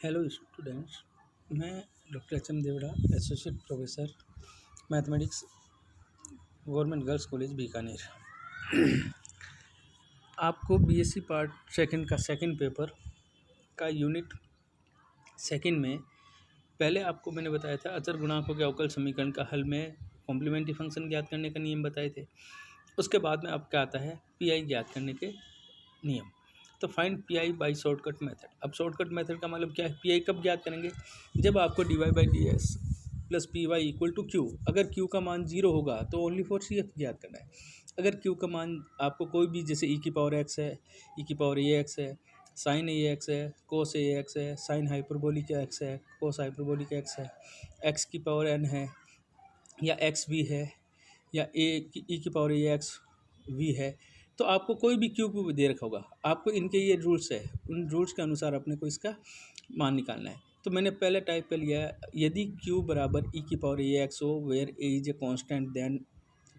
Hello students. मैं doctor H M Devda, associate professor mathematics, government girls college Bikaner. आपको BSc part second का second paper का unit second में पहले आपको मैंने बताया था अचर गुणांकों के अवकल समीकरण का हल में कॉम्प्लीमेंट्री फंक्शन ज्ञात करने का नियम बताए थे। उसके बाद में आपका आता है पीआई ज्ञात करने के नियम। तो find pi by shortcut method. अब शॉर्टकट मेथड का मतलब क्या है? पीआई कब ज्ञात करेंगे? जब आपको d y by d s plus p y equal to q, अगर क्यू का मान जीरो होगा तो ओनली फॉर सी एफ ज्ञात करना है। अगर क्यू का मान आपको कोई भी, जैसे ई की पावर एक्स है, ई की पावर ए एक्स है, साइन ए एक्स है, कोस ए एक्स है, साइन हाइपरबोलिक एक्स है, कोस हाइपरबोलिक एक्स है, एक्स की पावर एन है, या एक्स वी है, या ए ई की पावर ए एक्स वी है, तो आपको कोई भी क्यू को दे रखा होगा, आपको इनके ये रूल्स है, उन रूल्स के अनुसार अपने को इसका मान निकालना है। तो मैंने पहले टाइप कर लिया है, यदि क्यू बराबर ई की पावर ए एक्स हो where a is a constant, then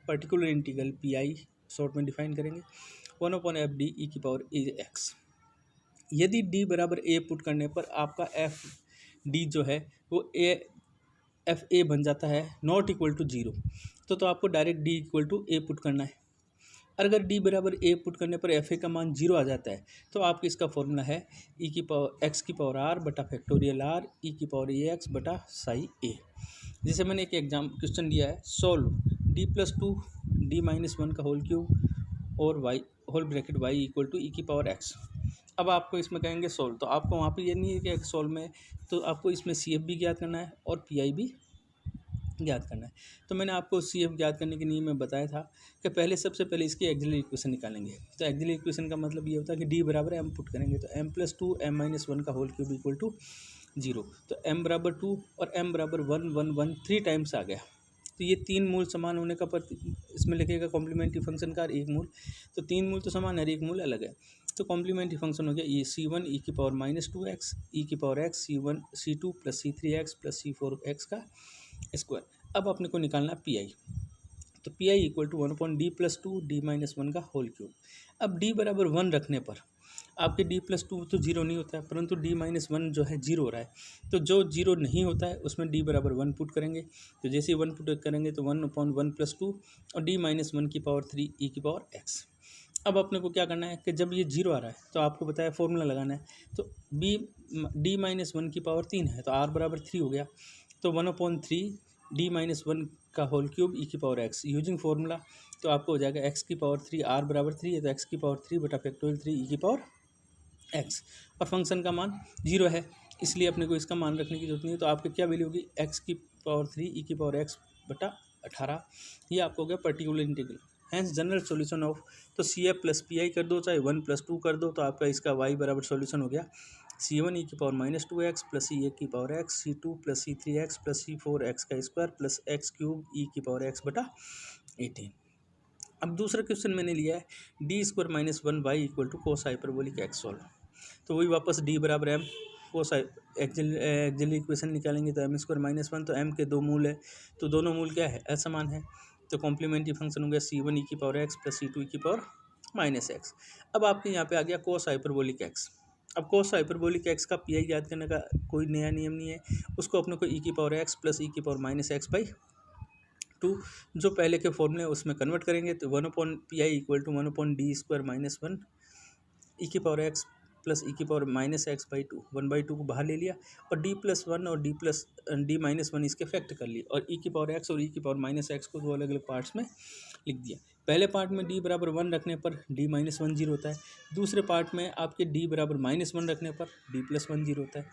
particular integral p i short में डिफाइन करेंगे 1/f डी ई की पावर ए एक्स। यदि डी बराबर ए पुट करने पर आपका एफ डी जो है वो ए एफ ए बन जाता है नॉट इक्वल टू जीरो। तो आपको direct d equal to a put करना है। अगर डी बराबर ए पुट करने पर एफ ए का मान जीरो आ जाता है तो आपकी इसका फॉर्मूला है ई की पावर एक्स की पावर आर बटा फैक्टोरियल आर ई की पावर ए एक्स बटा साई ए। जैसे मैंने एक एग्जाम क्वेश्चन दिया है, solve D plus two D minus one का होल क्यूब और Y whole bracket Y equal to E की पावर एक्स। अब आपको इसमें कहेंगे सोल्व, तो आपको वहाँ पे ये नहीं है कि एक सोल्व में, तो आपको इसमें सी एफ भी ज्ञात करना है और पी आई भी ज्ञात करना है। तो मैंने आपको सी एफ ज्ञात करने के नियम में बताया था कि पहले सबसे पहले इसकी एक्सिलरी इक्वेशन निकालेंगे। तो एक्सिलरी इक्वेशन का मतलब ये होता है कि डी बराबर एम पुट करेंगे, तो M plus two M minus one का whole cube equal to zero. तो एम बराबर टू और एम बराबर one one one three times आ गया। तो ये तीन मूल समान होने का इसमें लिखेगा कॉम्प्लीमेंट्री फंक्शन का एक मूल, तो तीन मूल तो समान है, एक मूल अलग है। तो कॉम्प्लीमेंट्री फंक्शन हो गया ये सी वन ई की पावर माइनस टू एक्स ई की power X C one C two plus C three X plus C four X का स्क्वायर। अब अपने को निकालना पी आई, तो P I equal to one upon D plus two D minus one का whole cube. अब D बराबर one रखने पर आपके डी प्लस टू तो जीरो नहीं होता है, परंतु डी माइनस वन जो है जीरो हो रहा है। तो जो जीरो नहीं होता है उसमें डी बराबर वन पुट करेंगे, तो जैसे ही वन पुट करेंगे तो one upon one plus two और डी माइनस वन की पावर थ्री ई की पावर एक्स। अब अपने को क्या करना है कि जब ये जीरो आ रहा है तो आपको बताया फॉर्मूला लगाना है। तो बी डी माइनस वन की पावर तीन है तो आर बराबर थ्री हो गया, तो one upon three D minus one का होल क्यूब ई की पावर एक्स यूजिंग फार्मूला। तो आपको हो जाएगा एक्स की पावर थ्री, आर बराबर थ्री है तो एक्स की पावर थ्री बटा फैक्टोरियल थ्री ई की पावर एक्स, और फंक्शन का मान जीरो है इसलिए अपने को इसका मान रखने की जरूरत नहीं है। तो आपकी क्या वैल्यू होगी? एक्स की पावर थ्री ई की पावर एक्स बटा 18। ये आपको हो गया particular integral, hence general solution of. तो C F plus P I कर दो, चाहे वन प्लस टू कर दो, तो आपका इसका वाई बराबर सॉल्यूशन हो गया सी वन ई की power minus two X plus C A की power X C two plus C three X plus C four X का square plus X cube E की पावर एक्स बटा 18। अब दूसरा क्वेश्चन मैंने लिया है D square minus one y equal to cos hyperbolic x solve. तो वही वापस डी बराबर एम कोस एक्सिलरी इक्वेशन निकालेंगे, तो एम स्क्वायर माइनस वन, तो एम के दो मूल है तो दोनों मूल क्या है? असमान है। तो कॉम्प्लीमेंट्री फंक्शन हो गया सी वन ई की power X plus C two E की पावर माइनस एक्स। अब आपके यहाँ पे आ गया कोस हाइपरबोलिक एक्स। अब कोस हाइपरबोलिक एक्स का पी आई याद करने का कोई नया नियम नहीं है, उसको अपने को ई की पावर एक्स प्लस ई की power minus X by two जो पहले के फॉर्मूले उसमें कन्वर्ट करेंगे, तो one upon P I equal to one upon D square minus one E की पावर एक्स प्लस ई की power minus X by two, one by two को बाहर ले लिया और डी प्लस वन और डी माइनस वन इसके fact कर लिए, और ई की पावर एक्स और ई की पावर माइनस एक्स को दो अलग अलग पार्ट्स में लिख दिया। पहले पार्ट में डी बराबर वन रखने पर डी माइनस वन जीरो होता है, दूसरे पार्ट में आपके डी बराबर माइनस वन रखने पर डी प्लस वन जीरो होता है।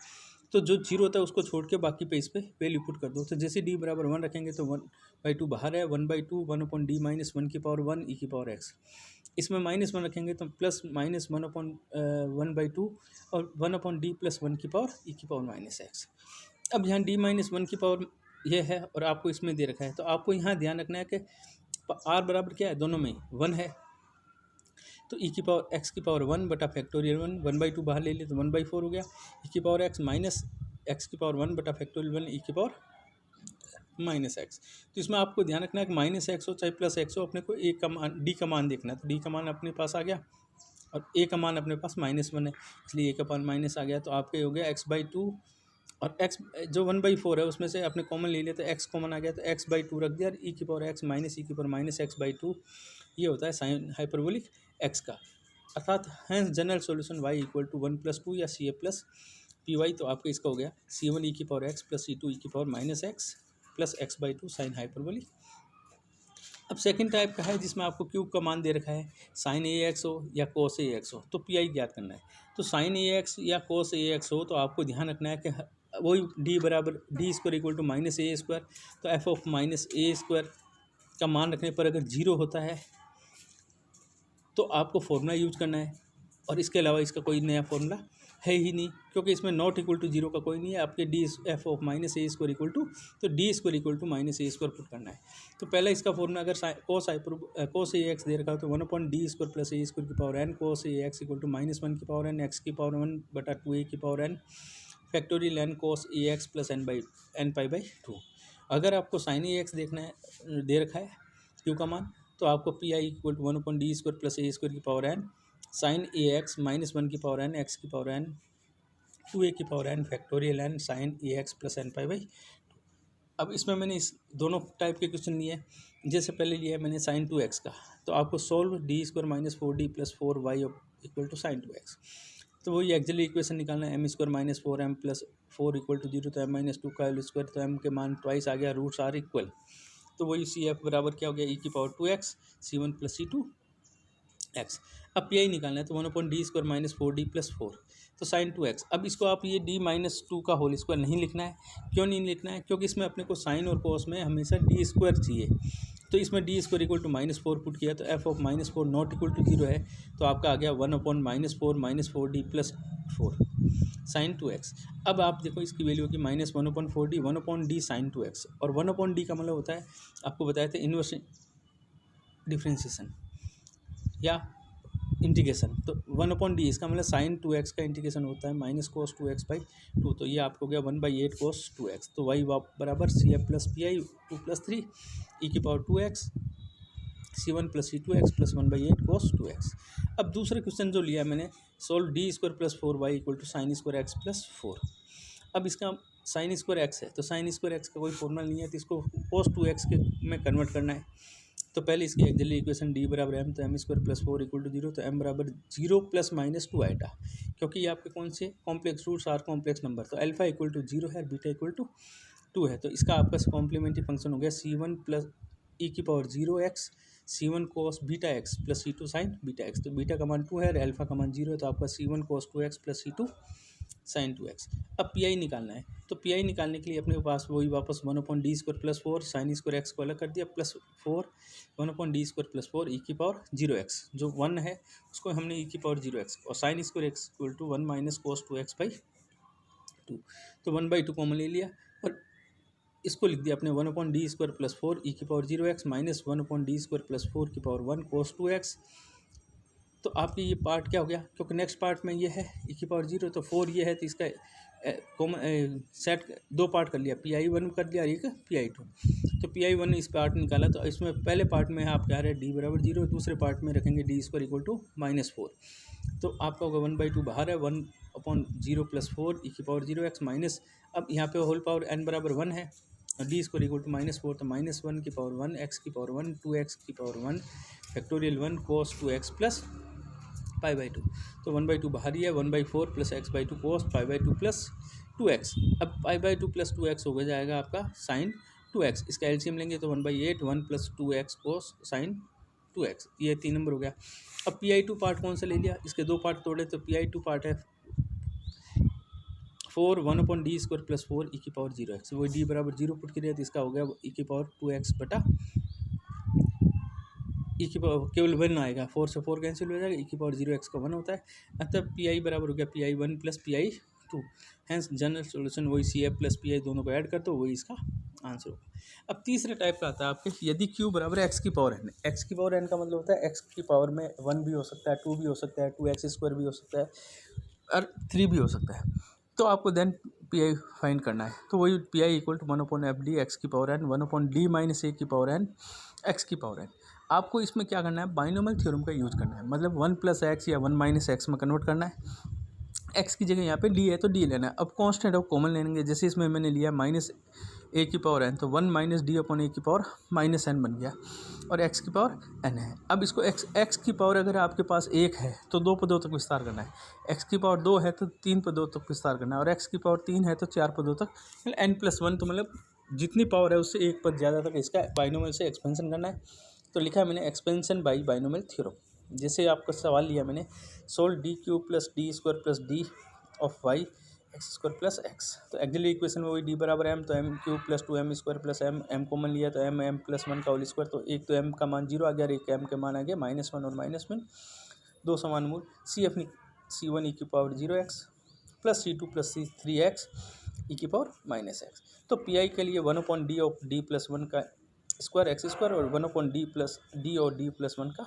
तो जो जीरो होता है उसको छोड़ के बाकी पे इस पर वैल्यू पुट कर दो। तो जैसे डी बराबर वन रखेंगे तो वन बाई टू बाहर है, one by two one upon D minus one की पावर वन ई की पावर एक्स, इसमें माइनस वन रखेंगे तो plus minus one upon one by two और one upon D plus one की पावर ई की पावर माइनस एक्स। अब यहाँ डी माइनस वन की पावर ये है और आपको इसमें दे रखा है, तो आपको यहाँ ध्यान रखना है कि आर बराबर क्या है? दोनों में वन है, तो ई की पावर एक्स की पावर वन बटा factorial one, one by two बाहर ले लिए तो वन बाई फोर हो गया, ई की पावर एक्स माइनस एक्स की पावर वन बटा फैक्टोरियल वन ई की पावर माइनस एक्स। तो इसमें आपको ध्यान रखना है कि माइनस एक्स हो चाहे प्लस एक्स हो, अपने को ए का मान डी का मान देखना है। तो डी का मान अपने पास आ गया और ए का मान अपने पास -1 है, इसलिए ए का मान माइनस आ गया। तो आपके हो गया x/2 और x जो 1/4 है उसमें से आपने कॉमन ले लिया तो x कॉमन आ गया, तो x/2 रख दिया और e की पावर x माइनस e की पावर माइनस x/2 ये होता है साइन हाइपरबोलिक x का। अर्थात hence general solution y equal to 1+2 या CA प्लस PY। तो आपका इसका हो गया C1 e की power x plus C2 e की power minus x plus x/2 sine hyperbolic. अब सेकंड टाइप का है जिसमें आपको क्यूब का मान दे रखा है, साइन AX हो या कोस AX हो, तो PI ज्ञात करना है। तो साइन AX या कोस AX हो तो आपको ध्यान रखना है कि वही d बराबर d² इक्वल टू -a², तो f ऑफ -a² का मान रखने पर अगर 0 होता है तो आपको फॉर्मूला यूज करना है, और इसके अलावा इसका कोई नया फॉर्मूला है ही नहीं, क्योंकि इसमें नॉट इक्वल टू 0 का कोई नहीं है। आपके d f of -a² equal to, तो d² equal to -a² put करना है। तो पहले इसका फॉर्मूला अगर कोस AX दे रखा हो तो 1/d² प्लस a² की power n cos AX equal to -1 की पावर n x की पावर 1/2a की power n factorial n cos AX plus n/2। अगर आपको साइन AX देखना है दे रखा है क्यू का मान, तो आपको PI equal to 1/d² plus a² की पावर n साइन AX -1 की पावर n x की पावर n 2a की power n factorial n sine AX plus n/2। अब इसमें मैंने इस दोनों टाइप के क्वेश्चन लिए हैं। जैसे पहले लिया है मैंने साइन 2x का, तो आपको solve d² -4d plus 4y equal to sine 2x। तो वही एक्चुअली इक्वेशन निकालना है, m² -4m plus 4 equal to 0, तो m-2 का होल स्क्वायर, तो m के मान ट्वाइस आ गया, रूट्स आर इक्वल। तो वही CF बराबर क्या हो गया, e की power 2x C1 plus C2 x। अब PI निकालना है, तो 1/d² -4d प्लस 4, तो साइन 2x। अब इसको आप ये d-2 का होल स्क्वायर नहीं लिखना है। क्यों नहीं लिखना है, क्योंकि इसमें अपने को साइन और कोस में हमेशा d² चाहिए। तो इसमें d² इक्वल टू -4 पुट किया, तो f of -4 not equal to 0 है, तो आपका आ गया 1/-4 -4d प्लस 4 साइन 2x। अब आप देखो इसकी वैल्यू की -1/4d 1/d साइन 2x, और 1/d का मतलब होता है, आपको बताया था इन्वर्स डिफ्रेंशिएशन या इंटीग्रेशन। तो 1/d इसका मतलब साइन 2x का इंटीग्रेशन होता है माइनस कोस 2x/2, तो ये आपको गया 1/8 कोस 2x। तो y बराबर CF प्लस PI 2+3 e की power 2x C1 plus C2x plus 1/8 cos 2x। अब दूसरे क्वेश्चन जो लिया मैंने, solve d² plus 4y equal to sine square x plus 4। अब इसका साइन स्क्वायर x है, तो साइन स्क्वायर x का कोई फॉर्मूला नहीं है, तो इसको कोस 2x के में कन्वर्ट करना है। तो पहले इसकी एक्चुअली इक्वेशन d बराबर m, तो m² प्लस 4 इक्वल टू 0, तो m बराबर 0 प्लस -2 आएगा, क्योंकि ये आपके कौन से complex roots are complex number, तो अल्फा इक्वल टू 0 है, बीटा इक्वल टू 2 है। तो इसका आपका कॉम्प्लीमेंट्री फंक्शन हो गया C1 प्लस e की power 0x C1 cos beta x plus C2 sign beta x। तो बीटा का मान 2 है और अल्फा का मान 0 है, तो आपका C1 कोस 2x plus C2 sign 2x। अब PI निकालना है, तो PI निकालने के लिए अपने पास वही वापस 1/d² plus 4 sign square x को अलग कर दिया, प्लस 4 1/d² प्लस 4 e की पावर 0x, जो 1 है उसको हमने e की पावर 0x, और sine square x equal to 1 minus cos 2x/2, तो 1/2 कॉमन ले लिया और इसको लिख दिया अपने 1/d² प्लस 4 e की power 0x minus 1/d² plus 4 की पावर 1 कोस 2x। तो आपकी ये पार्ट क्या हो गया, क्योंकि नेक्स्ट पार्ट में ये है e की पावर 0, तो 4 ये है, तो इसका कॉमन सेट 2 पार्ट कर लिया, PI1 कर दिया और एक PI2। तो PI1 इस पार्ट निकाला, तो इसमें पहले पार्ट में आप क्या रहे d बराबर 0, दूसरे पार्ट में रखेंगे d² इक्वल टू -4, तो आपका होगा 1/2 बाहर है, 1/0 प्लस 4 e की पावर 0x माइनस, अब यहाँ पे होल पावर n बराबर 1 है, d² इक्वल टू -4, तो -1 की पावर 1 x की पावर 1 2x की पावर 1 फैक्टोरियल 1 कोस 2x प्लस π/2, तो 1/2 बाहर ही है, 1/4 प्लस x/2 कोस π/2 प्लस 2x। अब π/2 प्लस 2x हो जाएगा आपका साइन 2x, इसका एलसीएम लेंगे तो 1/8 1 प्लस 2x कोस साइन 2x, ये 3 नंबर हो गया। अब PI2 पार्ट कौन सा ले लिया, इसके 2 पार्ट तोड़े, तो PI2 पार्ट है 4 1/d² प्लस 4 e की पावर 0x, वो d बराबर 0 पुट किया, तो इसका हो गया e की पावर 2x बटा e की पावर केवल 1 आएगा, 4 से 4 कैंसिल हो जाएगा, e की पावर 0x का 1 होता है। अतः PI बराबर हो गया PI1 plus PI2, hence general solution वही CF प्लस PI दोनों को ऐड कर दो, वही इसका आंसर होगा। अब तीसरे टाइप का आता है आपके, यदि q बराबर x की पावर n, x की पावर n का मतलब होता है x की पावर में 1 भी हो सकता है, 2 भी हो सकता है, 2x² भी हो सकता है और 3 भी हो सकता है, तो आपको देन PI फाइंड करना है। तो वही PI equal to 1/fd x की power n 1/d minus a की पावर n x की पावर n। आपको इसमें क्या करना है, बाइनोमियल थ्योरम का यूज़ करना है, मतलब 1 + x या 1 - x में कन्वर्ट करना है। x की जगह यहाँ पे d है तो d लेना है। अब कांस्टेंट ऑफ कॉमन लेंगे, जैसे इसमें मैंने लिया -a⁴n, तो 1 - d/a⁴ -n बन गया, और x की पावर n है। अब इसको x की पावर अगर आपके पास 1 है तो 2 पदों तक विस्तार करना है, x की पावर 2 है तो 3 पदों तक विस्तार करना है, और x की पावर 3 है तो 4 पदों तक, n+1, तो मतलब जितनी पावर है उससे एक पद ज़्यादा तक इसका बाइनोमियल से एक्सपेंशन करना है। तो लिखा है मैंने एक्सपेंशन बाई बाइनोमियल थ्योरम। जैसे आपका सवाल लिया मैंने, solve d³ + d² + d of y x² + x, तो एक्चुअली इक्वेशन में वही d बराबर m, तो m³ + 2m² + m कॉमन लिया तो m+1 का होल स्क्वायर, तो एक तो m का मान 0 आ गया और एक m का मान आ गया -1 और -1, दो समान मूल। C1 e⁻0x + C2 + C3x e⁻−x, तो पी के लिए 1/d ऑफ d+1 का स्क्वायर x² और 1/d + d और d+1 का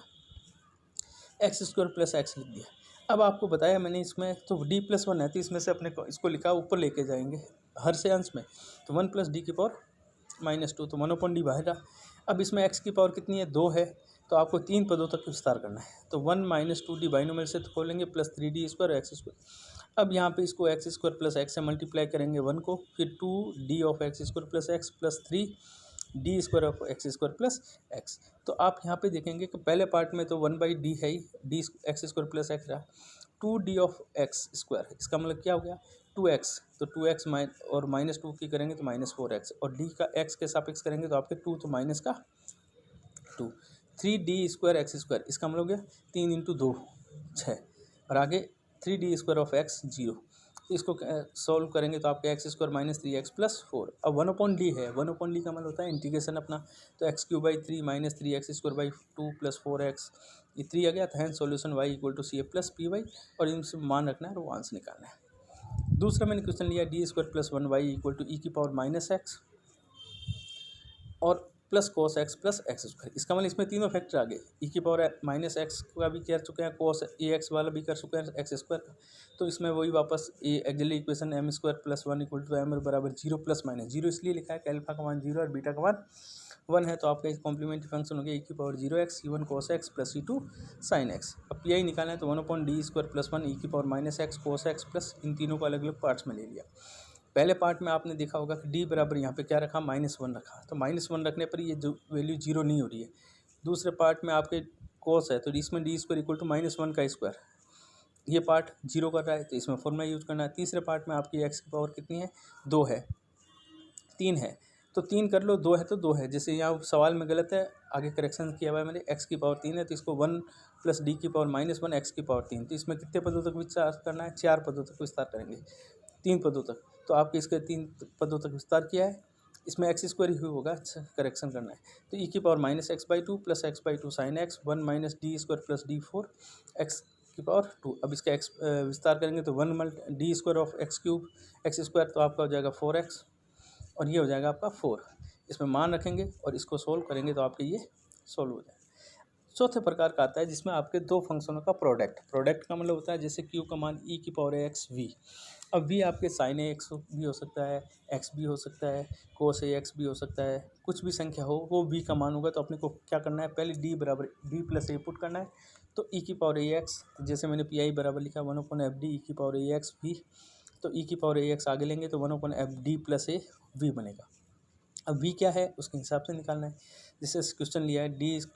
x² + x लिख दिया। अब आपको बताया मैंने इसमें तो d+1 है तो इसमें से अपने को इसको लिखा ऊपर लेके जाएंगे हर से अंश में, तो 1 + d⁻², तो 1/d बाहर रहा। अब इसमें x की पावर कितनी है, 2 है, तो आपको 3 पदों तक विस्तार करना है, तो 1 - 2d बाइनोमियल से तो खोलेंगे +3d² x²। अब यहाँ पे इसको x² + x से मल्टीप्लाई करेंगे 1 को, फिर 2d of x² + x + 3d² of x² + x। तो आप यहाँ पे देखेंगे कि पहले पार्ट में तो 1/d है ही, d x² + x रहा, 2d ऑफ x², इसका मतलब क्या हो गया 2x, तो 2x और -2 की करेंगे तो -4x, और d का x के सापेक्ष करेंगे तो आपके 2, तो माइनस का 2, 3d² x², इसका मतलब हो गया 3 × 2 6, और आगे 3d² ऑफ x 0, तो इसको सॉल्व करेंगे तो आपके x² - 3x + 4। अब 1/d है, 1/d का मतलब होता है इंटीग्रेशन अपना, तो x³ - 3x² 2 + 4x, ये 3 आ गया, तो hence solution y = CA + PY, और इनसे मान रखना है और आंसर निकालना है। दूसरा मैंने क्वेश्चन लिया d² + 1y = e⁻−x और प्लस cos x + x², इसका मतलब इसमें तीनों फैक्टर आ गए, e⁻−x का भी कर चुके हैं, cos ax वाला भी कर चुके हैं x² का, तो इसमें वही वापस ये एक्चुअली इक्वेशन m² + 1 = m बराबर 0 ± 0 इसलिए लिखा है कि अल्फा का मान 0 और बीटा का मान 1 है, तो आपका कॉम्प्लीमेंट्री फंक्शन हो गया e⁻0x C1 cos x + C2 sin x। अब पी निकालना है तो 1/d² + 1 e⁻−x cos x plus इन तीनों को अलग अलग पार्ट्स में ले लिया। पहले पार्ट में आपने देखा होगा कि d बराबर यहाँ पे क्या रखा, -1 रखा, तो -1 रखने पर ये जो वैल्यू 0 नहीं हो रही है। दूसरे पार्ट में आपके कोस है तो इसमें d² = -1 का स्क्वायर, ये पार्ट 0 कर रहा है तो इसमें फॉर्मूला यूज़ करना है। तीसरे पार्ट में आपकी x की पावर कितनी है, 2 है, 3 है, तो 3 कर लो, 2 है तो 2 है, जैसे यहाँ सवाल में गलत है, आगे करेक्शन किया हुआ है मैंने, x की पावर 3 है तो इसको 1 + d की पावर -1 x की पावर 3, तो इसमें कितने पदों तक विस्तार करना है, 4 पदों तक विस्तार करेंगे, 3 पदों तक, तो आपके इसके 3 पदों तक विस्तार किया है, इसमें x² ही होगा, करेक्शन करना है, तो e⁻−x/2 + x/2 sin x 1 - d² + d4 x की पावर 2। अब इसका x विस्तार करेंगे तो 1 × d² ऑफ x³ x², तो आपका हो जाएगा 4x, और ये हो जाएगा आपका 4, इसमें मान रखेंगे और इसको सोल्व करेंगे तो आपके ये सोल्व हो जाएगा। चौथे प्रकार का आता है जिसमें आपके दो फंक्शनों का प्रोडक्ट का मतलब होता है जैसे q का मान e⁻x v, अब v आपके sin ax भी हो सकता है, x भी हो सकता है, cos ax भी हो सकता है, कुछ भी संख्या हो वो v का मान होगा, तो अपने को क्या करना है, पहले d बराबर d + a पुट करना है, तो e⁻ax, तो जैसे मैंने pi बराबर लिखा 1/fd e⁻ax v, तो e⁻ax आगे लेंगे तो 1/fd + a v बनेगा। अब v क्या है उसके हिसाब से निकालना है, जैसे क्वेश्चन लिया है d³ -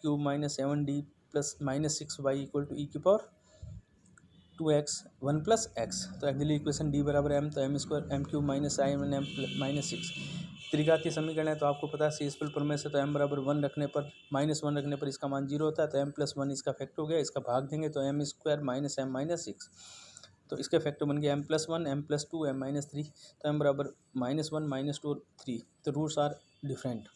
7d + -6y = e⁻2x 1 + x, तो एक्चुअली इक्वेशन d बराबर m, तो m² m³ - m -6 त्रिघातीय समीकरण है, तो आपको पता है शेषफल प्रमेय से, तो m बराबर 1 रखने पर -1 रखने पर इसका मान 0 होता है, तो m+1 इसका फैक्टर हो गया, इसका भाग देंगे तो m² - m -6, तो इसके फैक्टर बन गया m+1 m+2 m -3, तो m बराबर -1 -2 और 3, तो रूट्स आर डिफरेंट,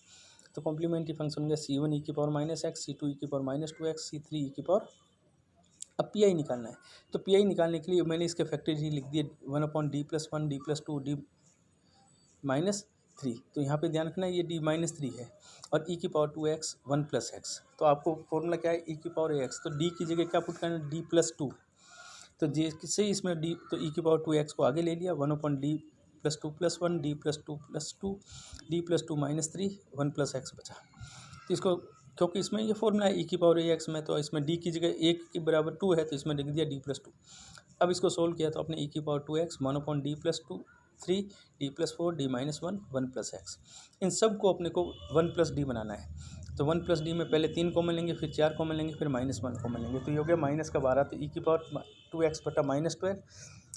तो कॉम्प्लीमेंट्री फंक्शन हो गया C1 e⁻−x C2 e⁻−2x C3 e। अब पी निकालना है, तो पी निकालने के लिए मैंने इसके फैक्टर ही लिख दिए 1/d + 1 d + 2 d -3, तो यहाँ पे ध्यान रखना ये d -3 है, और e⁻2x 1 + x, तो आपको फॉर्मूला क्या है e⁻ax, तो d की जगह क्या पुट करना है, d + 2, तो जैसे इसमें d, तो e⁻2x को आगे ले लिया 1/d + 2 + 1 d + 2 + 2 d + 2 -3 1 + x बचा, तो इसको क्योंकि इसमें ये फॉर्मूला है ई की पावर ए एक्स में, तो इसमें डी की जगह एक के बराबर 2 है तो इसमें लिख दिया d+2। अब इसको सोल्व किया तो अपने ई की power 2x 1/d+2 3 d+4 d-1 1+x, इन सब को अपने को 1+d बनाना है। तो 1+d में पहले 3 कॉमन लेंगे, फिर 4 कॉमन लेंगे, फिर -1 कॉमन लेंगे, तो ये हो गया -12। तो ई की पावर 2x बटा -12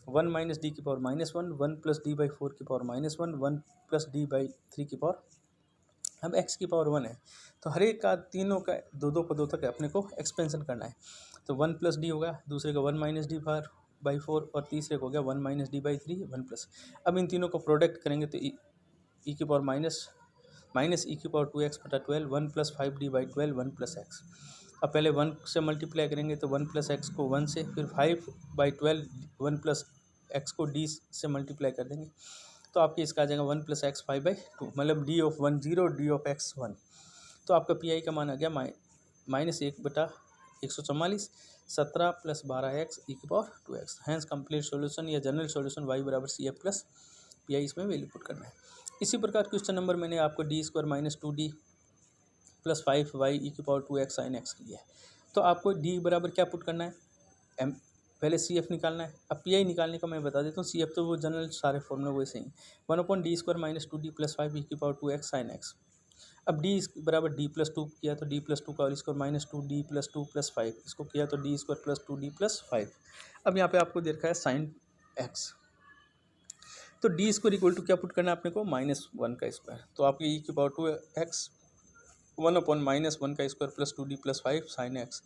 1 - d की पावर -1 1+d/4 की पावर -1 1+d/3 की पावर, अब x की पावर 1 है तो हर एक का तीनों का दो दो पदों तक अपने को एक्सपेंशन करना है। तो 1+d होगा, दूसरे का 1 - d/4 और तीसरे को हो गया 1 - d/3 1+। अब इन तीनों को प्रोडक्ट करेंगे तो ई की पावर माइनस ई की पावर 2x बटा 12 1 + 5d/12 1+x। अब पहले 1 से मल्टीप्लाई करेंगे तो 1+x को 1 से, फिर 5/12 1+x को d से मल्टीप्लाई कर देंगे तो आपके इसका आ जाएगा 1+x 5/2, मतलब d(1) 0 d(x) 1। तो आपका पी का मान आ गया -1/144 17 + 12x ई की power 2x। Hence complete solution या general solution y = CF plus P इसमें वैल्यू पुट करना है। इसी प्रकार क्वेश्चन नंबर मैंने आपको d² - 2d + 5y ई की पावर 2x sin x लिया है। तो आपको d बराबर क्या पुट करना है, m, पहले CF निकालना है। अब पी निकालने का मैं बता देता हूँ, CF तो वो जनरल सारे फॉर्मूले वैसे ही 1/d² - 2d + 5 ई की पावर 2x sin x। अब d बराबर d+2 किया तो d+2 का होल स्क्वायर -2d + 2 + 5, इसको किया तो d² + 2d + 5। अब यहाँ पे आपको दे रखा है sin x, तो d² क्या पुट करना है अपने को -1 का स्क्वायर, तो आपकी ई की पावर 2x 1/-1 का स्क्वायर + 2d + 5 sin x,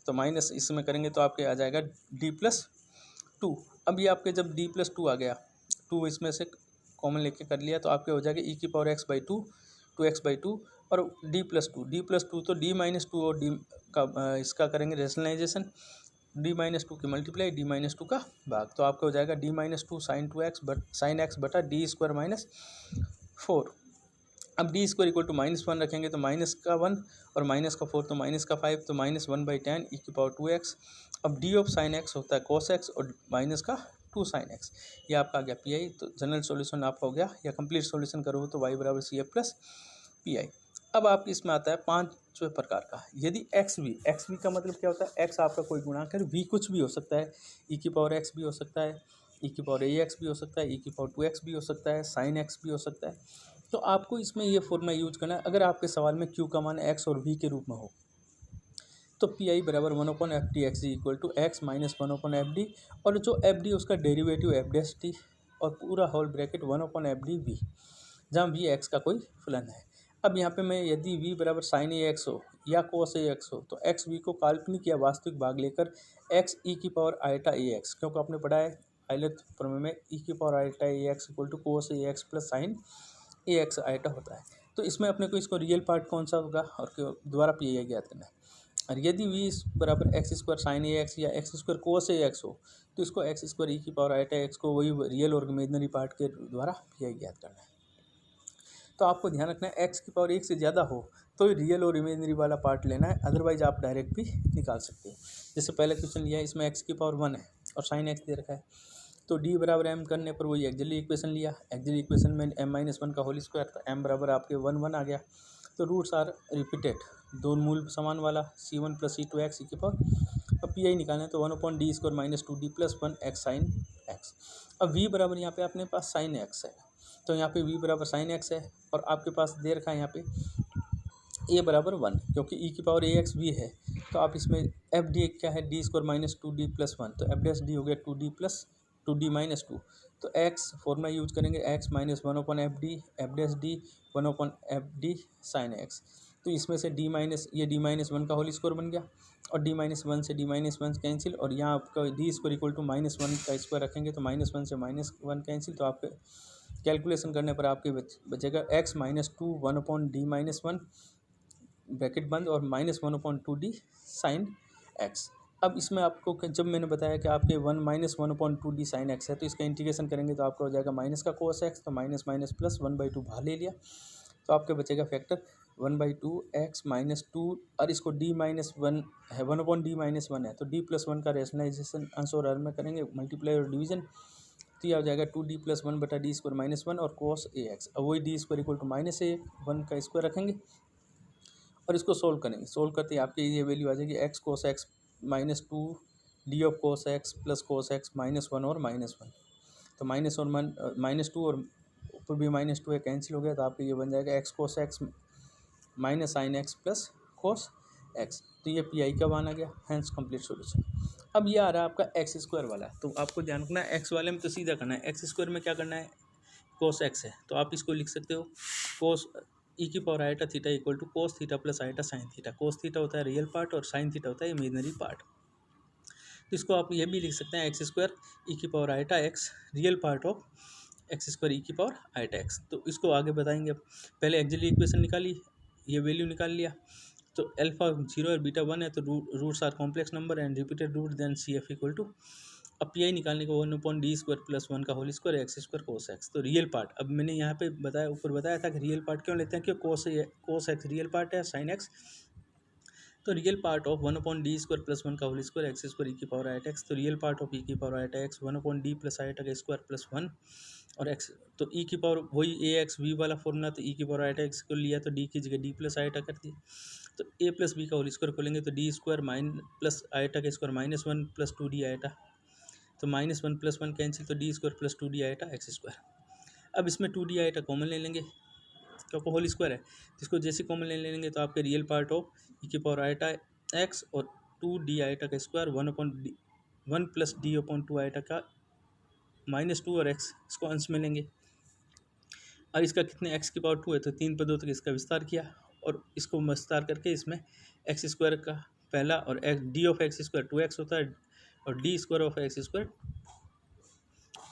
तो माइनस इसमें करेंगे तो आपके आ जाएगा d+2। अब ये आपके जब d+2 आ गया, 2 इसमें से कॉमन लेके कर लिया तो आपके हो जाएगा ई की पावर x/2 2x/2 और d+2 तो d-2 और d का इसका करेंगे रेशनलाइजेशन, d-2 की मल्टीप्लाई d-2 का भाग, तो आपका हो जाएगा d-2 sin x बटा d² - 4। अब d² = -1 रखेंगे तो -1 और -4 तो -5, तो -1/10 ई की पावर 2x। अब d ऑफ sin x होता है cos x और -2 sin x, ये आपका आ गया पी। तो जनरल सॉल्यूशन आपका हो गया, या कंप्लीट सॉल्यूशन करोगे तो y = CF प्लस पी। अब आपके इसमें आता है पांचवें प्रकार का, यदि एक्स वी का मतलब क्या होता है, x आपका कोई गुणांक है, v कुछ भी हो सकता है, ई की पावर x भी हो सकता है, ई की पावर ax भी हो सकता है, ई की पावर 2x भी हो सकता है, sin x भी हो सकता है। तो आपको इसमें ये फॉर्मूला यूज करना है, अगर आपके सवाल में q का मान x और v के रूप में हो तो पी आई बराबर 1/FD x = x - 1/FD, और जो FD उसका डेरिवेटिव FD और पूरा होल ब्रैकेट 1/FD v, जहाँ v x का कोई फलन है। अब यहाँ पे मैं यदि v बराबर sin ax हो या cos ax हो तो x v को काल्पनिक या वास्तविक भाग लेकर x e की पावर आयटा ax, क्योंकि आपने पढ़ा है आयलत प्रमेय में e की power eta ax = cos ax + sin ax eta होता है। तो इसमें अपने को इसको रियल पार्ट कौन सा होगा और दोबारा पी आई ज्ञात करना है। और यदि v बराबर x² sin ax या x² cos ax हो तो इसको x² e की पावर आयटा x को वही रियल और इमेजनरी पार्ट के द्वारा पी ज्ञात करना है। तो आपको ध्यान रखना है x की पावर 1 से ज़्यादा हो तो रियल और इमेजनरी वाला पार्ट लेना है, अदरवाइज आप डायरेक्ट भी निकाल सकते हो। जैसे पहले क्वेश्चन लिया है, इसमें x की पावर 1 है और sin x दे रखा है, तो d बराबर m करने पर वही एक्सिलरी इक्वेशन लिया, एक्सिलरी इक्वेशन में m-1 का होल स्क्वायर, तो m बराबर आपके 1 आ गया। तो रूट्स आर रिपीटेड, दो मूल समान वाला c1 + c2 x की पावर। अब पी आई निकालना तो 1/d² - 2d + 1x sin x। अब v बराबर यहाँ पे अपने पास sin x है, तो यहाँ पे v बराबर sin x है और आपके पास दे रखा है यहाँ पे a बराबर 1, क्योंकि e की पावर ax v है, तो आप इसमें एफ डी क्या है d² - 2d + 1, तो f' हो गया 2d + 2d - 2, तो x फॉर्मूला यूज करेंगे x - 1/FD f' 1/FD sin x। तो इसमें से ये d-1 का होल स्क्वायर बन गया और d-1 से d-1 कैंसिल, और यहाँ आपका d² = -1 का स्क्वायर रखेंगे तो -1 से -1 कैंसिल, तो आपके कैलकुलेशन करने पर आपके बचेगा x - 2 1/d-1 ब्रैकेट बंद और -1/2d sin x। अब इसमें आपको जब मैंने बताया कि आपके 1/2d sin x है तो इसका इंटीग्रेशन करेंगे तो आपका हो जाएगा माइनस का cos x, तो माइनस माइनस प्लस 1/2 बाहर ले लिया तो आपके बचेगा फैक्टर 1/2x - 2, और इसको d-1 है 1/d-1 है तो d+1 का रेशनलाइजेशन अंश और हर में करेंगे मल्टीप्लाई और डिवीजन, तो यह हो जाएगा 2d + 1 बटा d² - 1 और cos ax। अब वही d² = -1 का स्क्वायर रखेंगे और इसको सोल्व करेंगे। सोल्व करते ही आपकी ये वैल्यू आ जाएगी x cos x minus two D of cos x plus cos x minus one और माइनस वन। तो माइनस और माइनस टू और ऊपर भी माइनस टू है, कैंसिल हो गया, तो आपको ये बन जाएगा x cos x minus sine x plus cos x. तो ये पी आई का मान आ गया, हैंस कंप्लीट सॉल्यूशन। अब ये आ रहा है आपका एक्स स्क्वायर वाला, तो आपको ध्यान रखना है एक्स वाले में तो सीधा करना है, एक्स स्क्वायर में क्या करना है, कोस एक्स है तो आप इसको लिख सकते हो कोस ई की power iota theta equal to cos theta plus iota sine theta. Cos theta होता है रियल पार्ट और साइन थीटा होता है इमेजिनरी पार्ट। तो इसको आप ये भी लिख सकते हैं एक्स स्क्वायर ई की power iota x real part of x square e की पावर आइटा एक्स। तो इसको आगे बताएंगे। अब पहले एक्सिलरी इक्वेशन निकाली, ये वैल्यू निकाल लिया, तो अल्फा 0 और बीटा 1 है तो roots are complex number and repeated root then c f equal to. अब पी आई निकालने को 1/d² प्लस 1 का whole square x square cos x. तो रियल पार्ट, अब मैंने यहाँ पे बताया, ऊपर बताया था कि रियल पार्ट क्यों लेते हैं, क्यों कोस एक्स रियल पार्ट है, साइन एक्स तो real part of 1/d² plus 1 का whole square x square e की पावर आइटा एक्स। तो रियल पार्ट ऑफ ई की power iota x 1/d plus iota का स्क्वायर प्लस 1 और x. तो e की पावर वही ए एक्स वी वाला फॉर्मूला, तो ई की पावर आइटा एक्स को लिया तो डी की जगह डी प्लस आइटा कर दिया। तो ए प्लस बी का होल स्क्वायर खोलेंगे तो डी स्क्वायर प्लस आइटा का square minus 1 plus 2d eta. तो माइनस 1 प्लस 1 कैंसिल, तो D square plus 2d eta X square. अब इसमें 2d आइटा कॉमन ले लेंगे क्योंकि होल स्क्वायर है, तो इसको जैसे कॉमन ले लेंगे तो आपके रियल पार्ट ऑफ ई की पावर आइटा एक्स और 2d आइटा का square 1 plus D upon 2 eta का -2 और एक्स, इसको अंश में लेंगे। और इसका कितने एक्स की पावर 2 है तो 3 पदों तक इसका विस्तार किया और इसको विस्तार करके इसमें एक्स स्क्वायर का पहला और D of x square 2x होता है और D square of x square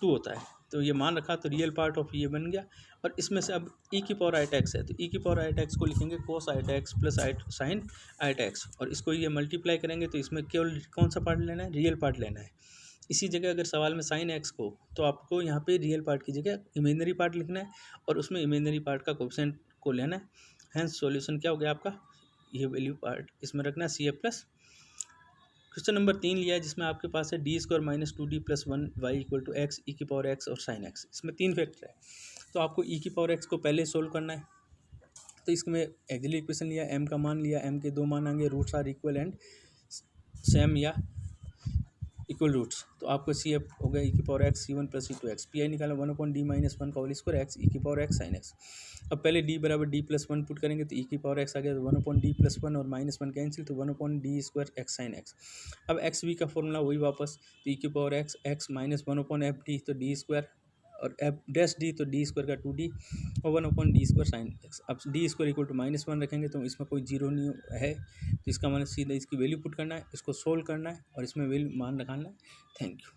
2 होता है। तो ये मान रखा तो रियल पार्ट ऑफ ये बन गया। और इसमें से अब ई की पावर आइटा एक्स है तो ई की पावर आइटा एक्स को लिखेंगे cos iota x plus sine iota x और इसको ये मल्टीप्लाई करेंगे तो इसमें केवल कौन सा पार्ट लेना है, रियल पार्ट लेना है। इसी जगह अगर सवाल में साइन एक्स को तो आपको यहाँ पे रियल पार्ट की जगह इमेजिनरी पार्ट लिखना है और उसमें इमेजिनरी पार्ट का कोएफिशिएंट को लेना है। हैंस सॉल्यूशन क्या हो गया आपका, ये वैल्यू पार्ट इसमें रखना है C F plus. Question number 3 लिया है जिसमें आपके पास है D square minus 2d plus 1 y equal to x ई की पावर एक्स और साइन एक्स। इसमें 3 फैक्टर है तो आपको ई की पावर एक्स को पहले सोल्व करना है। तो इसमें एक्सिलरी इक्वेशन लिया, एम का मान लिया, एम के 2 मान आएंगे, roots are equal and same या इक्वल रूट्स। तो आपको सी एफ हो गया ई की power X C 1 plus C 2 X. P I निकाला 1/d माइनस 1 का होल स्क्वायर एक्स ई की पावर एक्स साइन एक्स। अब पहले d बराबर d प्लस 1 पुट करेंगे तो ई की पावर एक्स आ गया तो 1/d प्लस 1 और माइनस 1 कैंसिल तो 1/d² एक्स साइन एक्स। अब एक्स वी का फॉर्मूला वही वापस, तो ई की power x x minus 1/f तो डी स्क्वायर और एफ डैश डी तो डी स्क्वायर का 2d और 1/d² साइन एक्स। अब डी स्क्वायर इक्वल टू -1 रखेंगे तो इसमें कोई जीरो नहीं है तो इसका मतलब सीधा इसकी वैल्यू पुट करना है, इसको सोल्व करना है और इसमें वैल्यू मान निकालना है। Thank you.